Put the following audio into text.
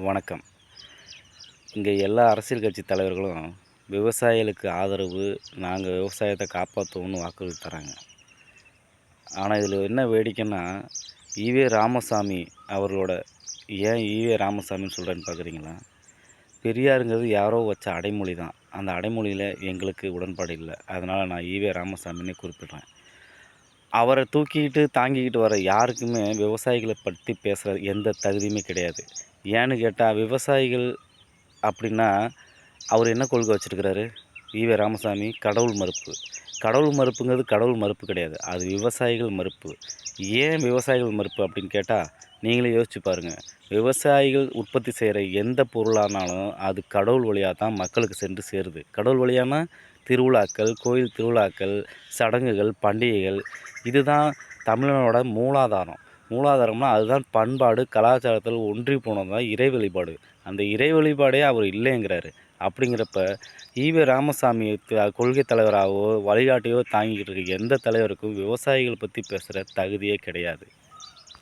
வணக்கம். இங்கே எல்லா அரசியல் கட்சி தலைவர்களும் விவசாயிகளுக்கு ஆதரவு, நாங்கள் விவசாயத்தை காப்பாற்றுவோம்னு வாக்குறுதி தராங்க. ஆனால் இதில் என்ன வேடிக்கைன்னா, ஈவே ராமசாமி அவர்களோட ஏன் ஈவே ராமசாமின்னு சொல்கிறேன்னு பார்க்குறீங்களா? பெரியாருங்கிறது யாரோ வச்ச அடைமொழி தான். அந்த அடைமொழியில் எங்களுக்கு உடன்பாடு இல்லை. அதனால் நான் ஈவே ராமசாமின்னே குறிப்பிடுறேன். அவரை தூக்கிக்கிட்டு, தாங்கிக்கிட்டு வர யாருக்குமே விவசாயிகளை பற்றி பேசுகிற எந்த தகுதியுமே கிடையாது. ஏன்னு கேட்டால், விவசாயிகள் அப்படின்னா, அவர் என்ன கொள்கை வச்சுருக்கிறாரு? ஈவே ராமசாமி கடவுள் மறுப்பு. கடவுள் மறுப்புங்கிறது கடவுள் மறுப்பு கிடையாது. அது விவசாயிகள் மறுப்பு. ஏன் விவசாயிகள் மறுப்பு அப்படின்னு கேட்டால், நீங்களே யோசிச்சு பாருங்கள். விவசாயிகள் உற்பத்தி செய்கிற எந்த பொருளானாலும் அது கடவுள் வழியா தான் மக்களுக்கு சென்று சேருது. கடவுள் வழியானா திருவிழாக்கள், கோயில் திருவிழாக்கள், சடங்குகள், பண்டிகைகள் இதுதான் தமிழனோட மூலாதாரம். மூலாதாரம்னா அதுதான் பண்பாடு, கலாச்சாரத்தில் ஒன்றி போனது தான் இறை வழிபாடு. அந்த இறை வழிபாடே அவர் இல்லைங்கிறாரு. அப்படிங்கிறப்ப ஈவே ராமசாமி கொள்கை தலைவராகவோ, வழிகாட்டியோ தாங்கிக்கிட்டு இருக்க எந்த தலைவருக்கும் விவசாயிகள் பற்றி பேசுகிற தகுதியே கிடையாது.